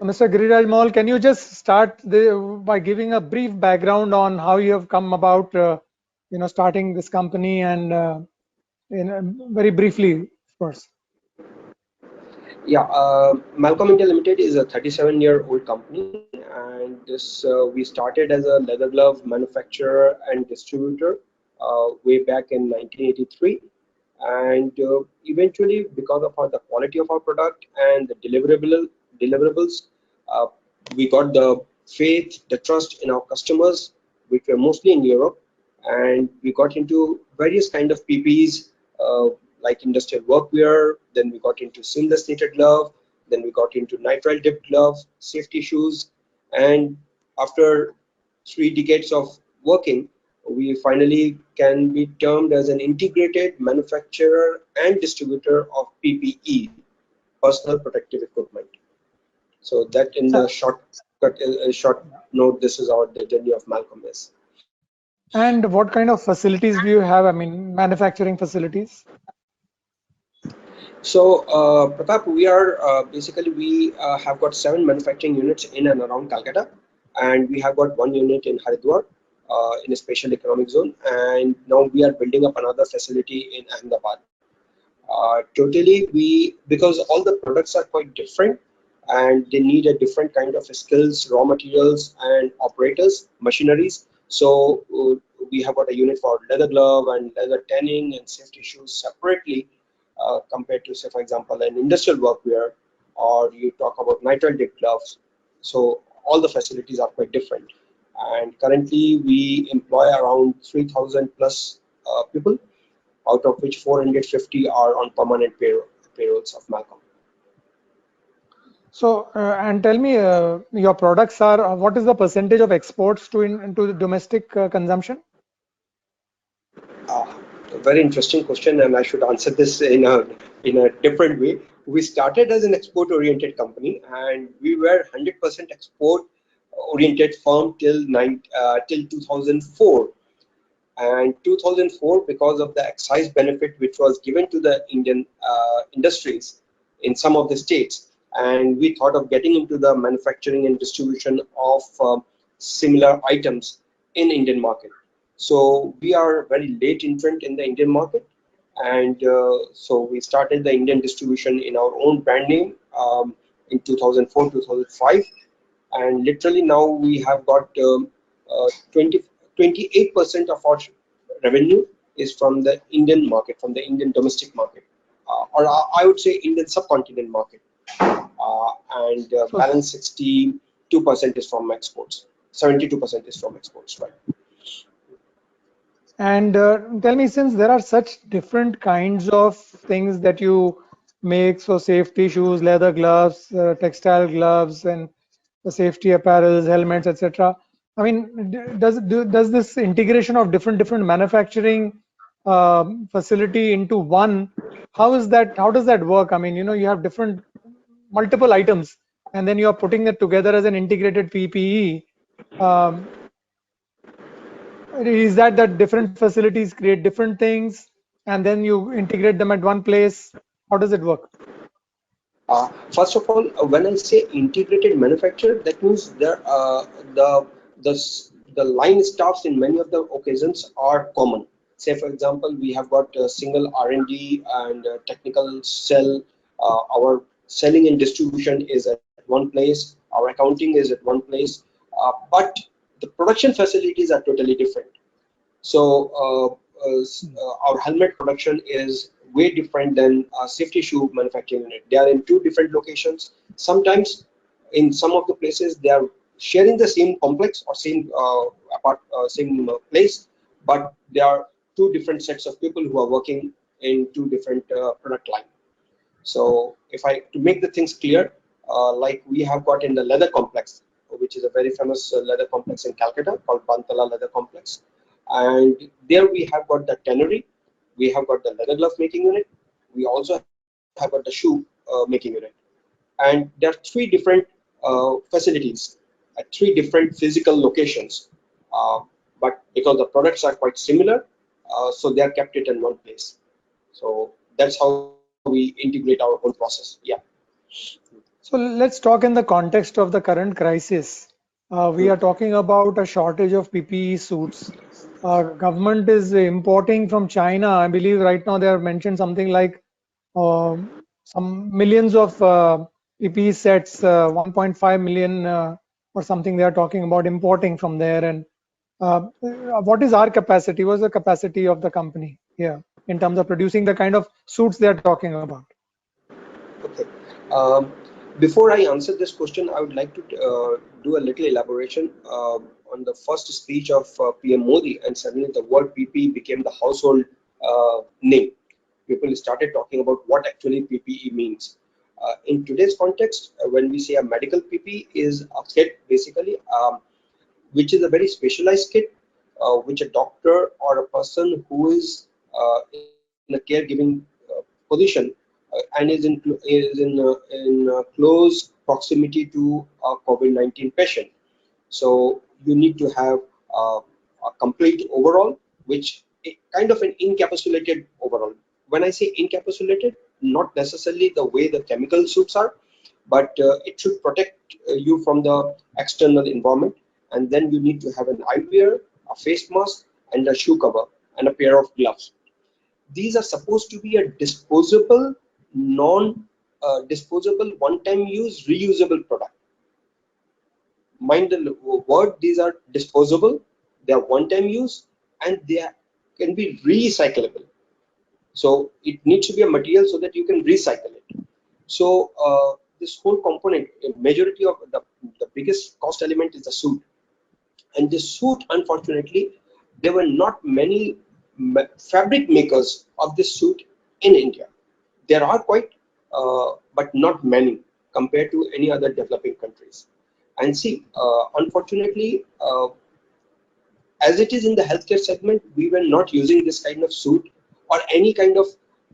Mr. Giriraj Mall, can you just start by giving a brief background on how you have come about, starting this company and very briefly, of course. Yeah, Mallcom India Limited is a 37-year-old company, and this we started as a leather glove manufacturer and distributor way back in 1983, and eventually, because of the quality of our product and the deliverables, uh, we got the faith, the trust in our customers, which were mostly in Europe, and we got into various kind of PPEs like industrial workwear. Then we got into seamless knitted glove. Then we got into nitrile dipped gloves, safety shoes, and after 3 decades of working, we finally can be termed as an integrated manufacturer and distributor of PPE, personal protective equipment. So that in the short note, this is our the journey of Malcolm is. And what kind of facilities do you have? I mean, manufacturing facilities. So, Pratap, we are basically we have got 7 manufacturing units in and around Calcutta, and we have got 1 unit in Haridwar in a special economic zone, and now we are building up another facility in Ahmedabad. Totally, we because all the products are quite different, and they need a different kind of skills, raw materials, and operators, machineries. So we have got a unit for leather glove and leather tanning and safety shoes separately compared to, say, for example, an industrial workwear, or you talk about nitrile dip gloves. So all the facilities are quite different. And currently, we employ around 3,000 plus people, out of which 450 are on permanent payrolls of Malcolm. So, and tell me, your products are, what is the percentage of exports into the domestic consumption? Uh, a very interesting question, and I should answer this in a different way. We started as an export-oriented company, and we were 100% export-oriented firm till 2004. And 2004, because of the excise benefit which was given to the Indian industries in some of the states, and we thought of getting into the manufacturing and distribution of similar items in Indian market. So we are very late entrant in the Indian market, and so we started the Indian distribution in our own brand name in 2004 2005, and literally now we have got 20 28% of our revenue is from the Indian market, from the Indian domestic market, or I would say Indian subcontinent market, and So, balance 62% is from exports. 72% is from exports, right? and tell me, since there are such different kinds of things that you make, so safety shoes, leather gloves, textile gloves, and the safety apparels, helmets, etc. I mean, does this integration of different manufacturing facility into one? How is that? How does that work? I mean, you have different multiple items, and then you are putting it together as an integrated PPE. Um, is that different facilities create different things, and then you integrate them at one place? How does it work? First of all, when I say integrated manufacturer, that means the the line staffs in many of the occasions are common. Say, for example, we have got a single R&D and technical cell. Our selling and distribution is at one place. Our accounting is at one place, but the production facilities are totally different. So our helmet production is way different than a safety shoe manufacturing unit. They are in 2 different locations. Sometimes in some of the places they are sharing the same complex or same place, but there are 2 different sets of people who are working in 2 different product line. So if I to make the things clear, like we have got in the leather complex, which is a very famous leather complex in Calcutta called Bantala Leather Complex, and there we have got the tannery, we have got the leather glove making unit, we also have got the shoe making unit, and there are 3 different facilities at 3 different physical locations, uh, but because the products are quite similar, so they are kept it in one place. So that's how we integrate our whole process. Yeah. So let's talk in the context of the current crisis. We are talking about a shortage of PPE suits. Government is importing from China. I believe right now they have mentioned something like some millions of PPE sets, 1.5 million or something. They are talking about importing from there. And what is our capacity? What's the capacity of the company here in terms of producing the kind of suits they are talking about? Okay. Um, Before I answer this question, I would like to do a little elaboration on the first speech of PM Modi, and suddenly the word PPE became the household name. People started talking about what actually PPE means. In today's context, when we say a medical PPE is a kit, basically, which is a very specialized kit, which a doctor or a person who is in a caregiving position and is in close proximity to a COVID-19 patient. So you need to have a complete overall, which kind of an encapsulated overall. When I say encapsulated, not necessarily the way the chemical suits are, but it should protect you from the external environment. And then you need to have an eyewear, a face mask, and a shoe cover, and a pair of gloves. These are supposed to be a disposable, non-disposable, one-time use, reusable product. Mind the word, these are disposable, they are one-time use, and can be recyclable. So it needs to be a material so that you can recycle it. So this whole component, a majority of the biggest cost element is the suit. And the suit, unfortunately, there were not many fabric makers of this suit in India. There are quite, but not many compared to any other developing countries. And see, unfortunately, as it is in the healthcare segment, we were not using this kind of suit or any kind of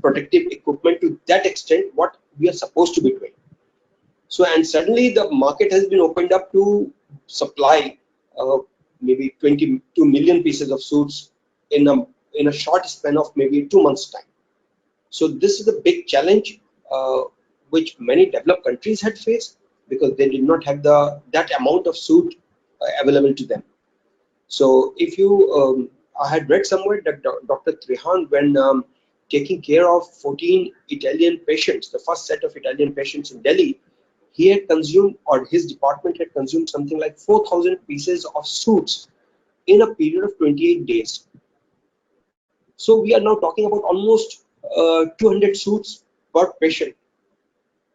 protective equipment to that extent what we are supposed to be doing. So, and suddenly the market has been opened up to supply maybe 22 million pieces of suits in a short span of maybe 2 months' time. So this is a big challenge which many developed countries had faced because they did not have that amount of suit available to them. So if you, I had read somewhere that Dr. Trihan, when taking care of 14 Italian patients, the first set of Italian patients in Delhi, he had consumed, or his department had consumed something like 4,000 pieces of suits in a period of 28 days. So we are now talking about almost 200 suits per patient.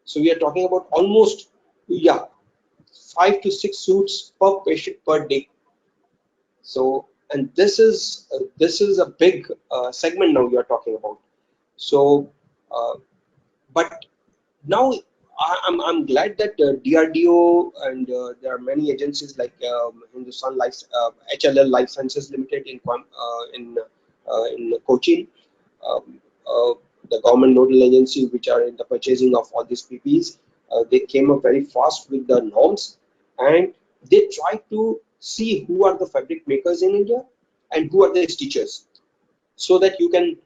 So we are talking about almost, yeah, 5 to 6 suits per patient per day. So, and this is a big segment now you are talking about. So, but now I'm glad that DRDO and there are many agencies like Hindustan Life, HLL Life Sciences Limited in Cochin, um, uh, the government nodal agency which are in the purchasing of all these PPEs. They came up very fast with the norms, and they try to see who are the fabric makers in India and who are the stitchers, so that you can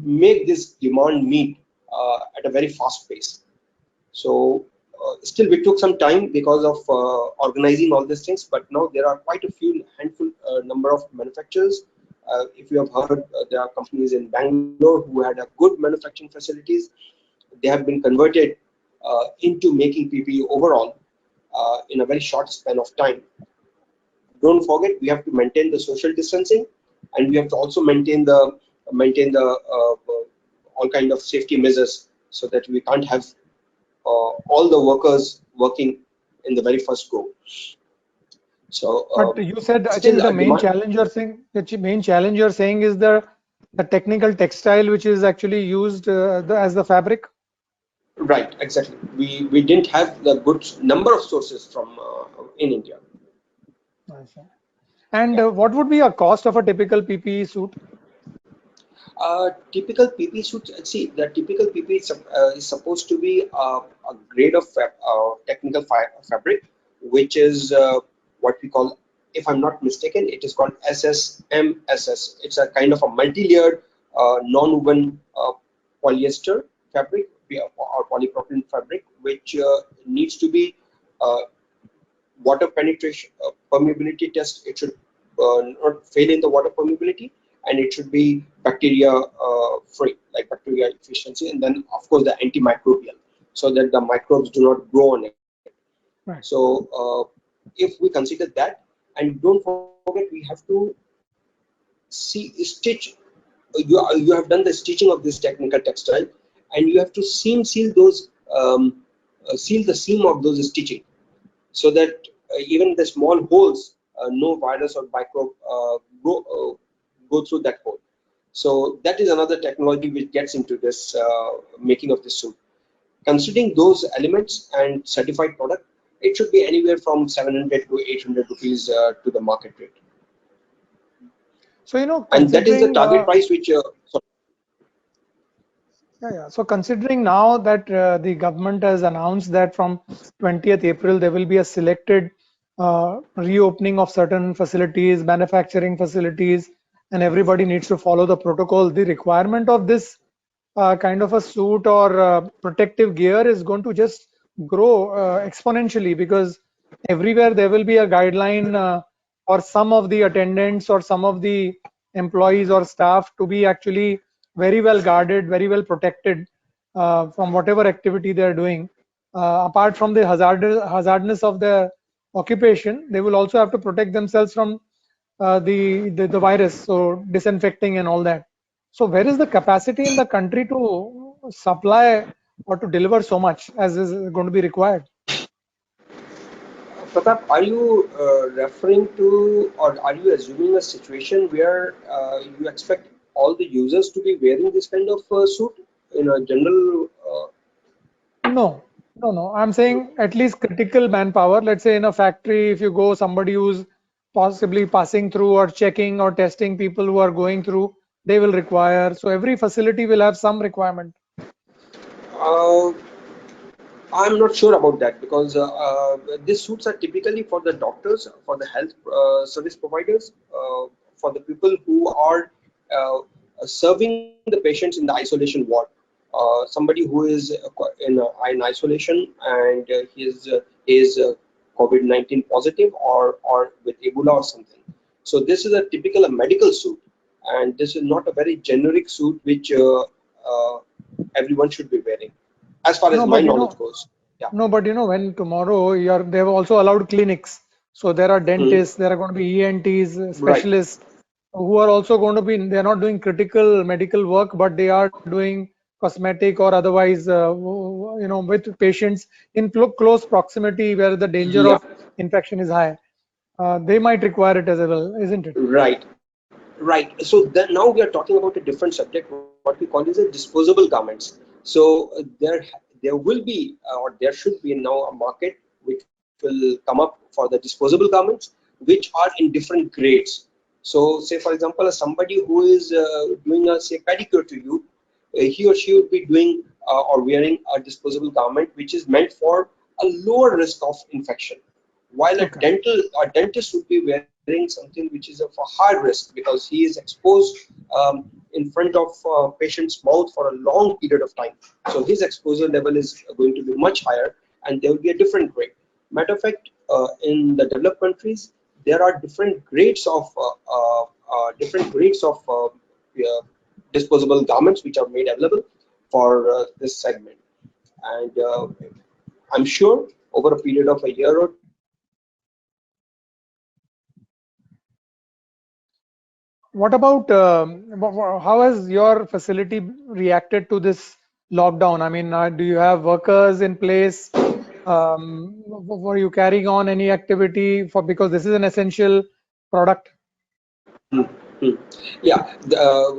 make this demand meet at a very fast pace. So still we took some time because of organizing all these things, but now there are quite a few handful number of manufacturers. If you have heard, there are companies in Bangalore who had a good manufacturing facilities. They have been converted into making PPE overall in a very short span of time. Don't forget, we have to maintain the social distancing, and we have to also maintain the all kind of safety measures so that we can't have all the workers working in the very first go. So But you said, I still think the a main demand, challenge you're saying, main challenge you're saying is the technical textile which is actually used as the fabric. right? Exactly. We didn't have the good number of sources from in India. I see. And Yeah. what would be a cost of a typical PPE suit? Typical PP suit. See, the typical PP is supposed to be a grade of technical fabric, which is what we call, if I'm not mistaken, it is called SSMSS. It's a kind of a multi-layered non-woven polyester fabric, or polypropylene fabric, which needs to be uh, water penetration permeability test. It should not fail in the water permeability, and it should be bacteria free, like bacteria efficiency, and then of course the antimicrobial, so that the microbes do not grow on it. Right. So if we consider that, and don't forget, we have to stitch. You have done the stitching of this technical textile, and you have to seal those, seal the seam of those stitching, so that even the small holes, no virus or microbe go through that hole. So that is another technology which gets into this making of this suit. Considering those elements and certified product, it should be anywhere from 700 to 800 rupees to the market rate, So, and that is the considering target price which. Sorry. yeah, yeah. So considering now that the government has announced that from 20th April there will be a selected reopening of certain facilities, manufacturing facilities, and everybody needs to follow the protocol. The requirement of this kind of a suit or protective gear is going to just grow exponentially, because everywhere there will be a guideline or some of the attendants or some of the employees or staff to be actually very well guarded, very well protected from whatever activity they are doing. Apart from the hazardness of their occupation, they will also have to protect themselves from the virus, so disinfecting and all that. So where is the capacity in the country to supply or to deliver so much as is going to be required? Pratap, are you referring to, or are you assuming a situation where you expect all the users to be wearing this kind of suit in a general? No, no, no. I'm saying at least critical manpower. Let's say in a factory, if you go, somebody who's possibly passing through or checking or testing people who are going through, they will require. So every facility will have some requirement. Uh, I'm not sure about that, because these suits are typically for the doctors, for the health service providers, for the people who are serving the patients in the isolation ward. Somebody who is in isolation, and he is COVID-19 positive, or with Ebola or something. So this is a typical medical suit, and this is not a very generic suit which everyone should be wearing, as far as No, my but knowledge goes. Yeah. no, but when tomorrow they've also allowed clinics. So there are Hmm. dentists, there are going to be ENTs, Right. specialists who are also going to be, they're not doing critical medical work, but they are doing cosmetic or otherwise, with patients in close proximity where the danger Yeah. of infection is high. They might require it as well, isn't it? Right. Right. So then now we are talking about a different subject, what we call is a disposable garments. So there will be, or there should be now a market which will come up for the disposable garments, which are in different grades. So say for example, somebody who is doing a, say, pedicure to you, he or she would be doing or wearing a disposable garment which is meant for a lower risk of infection, while Okay. a dentist would be wearing something which is of a high risk, because he is exposed in front of patient's mouth for a long period of time. So his exposure level is going to be much higher, and there will be a different grade. Matter of fact, in the developed countries, there are different grades of disposable garments which are made available for this segment. And I'm sure over a period of a year or two, What about how has your facility reacted to this lockdown? I mean, do you have workers in place? Were you carrying on any activity for, because this is an essential product? Hmm, hmm. Yeah,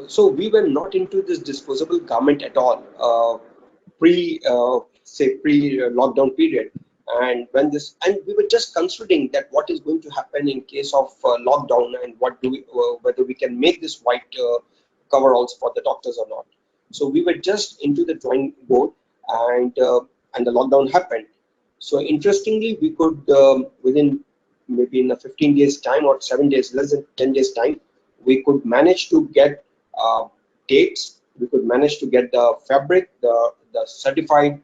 so we were not into this disposable garment at all, pre lockdown period, and when this, and we were just considering that what is going to happen in case of lockdown, and what do we, whether we can make this white coveralls for the doctors or not. So we were just into the drawing board, and the lockdown happened. So interestingly, we could, within maybe in a 15 days time or 7 days, less than 10 days time, we could manage to get dates. We could manage to get the fabric, the certified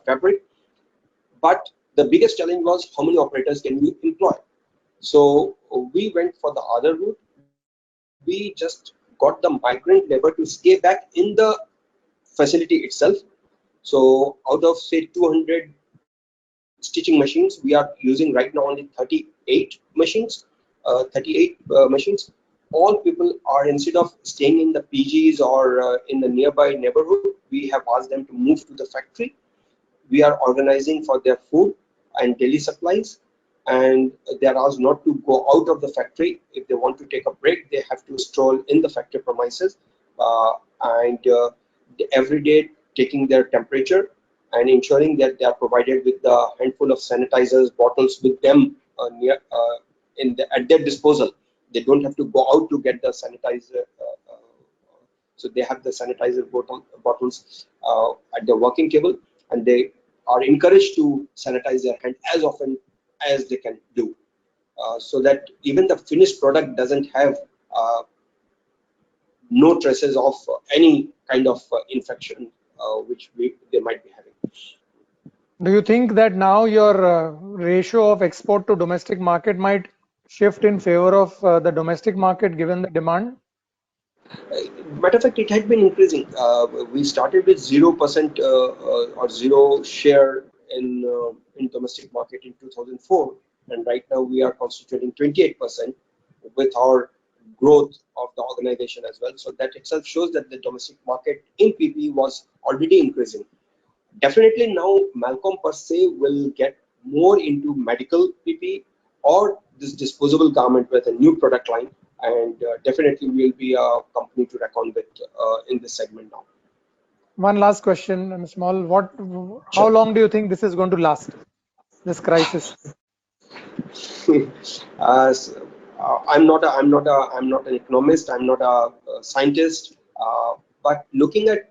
fabric. But the biggest challenge was how many operators can we employ. So we went for the other route. We just got the migrant labor to stay back in the facility itself. So out of say 200 stitching machines, we are using right now only 38 machines. 38 machines. All people are, instead of staying in the PGs or in the nearby neighborhood, we have asked them to move to the factory. We are organizing for their food and daily supplies, and they are asked not to go out of the factory. If they want to take a break, they have to stroll in the factory premises, and every day taking their temperature and ensuring that they are provided with a handful of sanitizers bottles with them at their disposal. They don't have to go out to get the sanitizer. So they have the sanitizer bottles at their working table, and they are encouraged to sanitize their hand as often as they can do, so that even the finished product doesn't have no traces of any kind of infection which they might be having. Do you think that now your ratio of export to domestic market might shift in favor of the domestic market given the demand? Matter of fact, it had been increasing. We started with 0% or zero share in domestic market in 2004, and right now we are constituting 28% with our growth of the organization as well. So that itself shows that the domestic market in PPE was already increasing. Definitely now Mallcom per se will get more into medical PPE or this disposable garment with a new product line, and definitely we'll be a company to reckon with in this segment now. One last question, Mr. Mall. How Sure. long do you think this is going to last, this crisis? As I'm not an economist. I'm not a scientist. But uh, looking at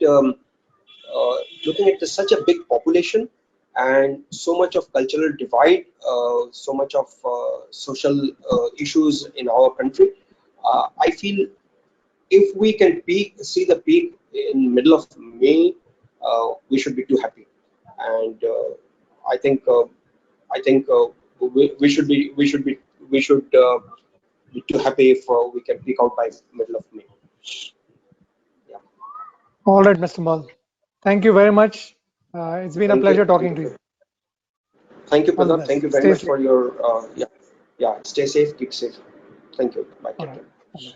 such a big population and so much of cultural divide, so much of social issues in our country, I feel if we can see the peak in middle of May, we should be too happy. And I think I think we should we should be too happy if we can peak out by middle of May. Yeah. All right, Mr. Mall. Thank you very much. It's been a Thank you. pleasure Thank talking you. to you. Thank you, All the Pradap. Thank best. you very Stay much safe. for your yeah. Yeah. Stay safe. Keep safe. Thank you. Bye. All Take right. care. All right.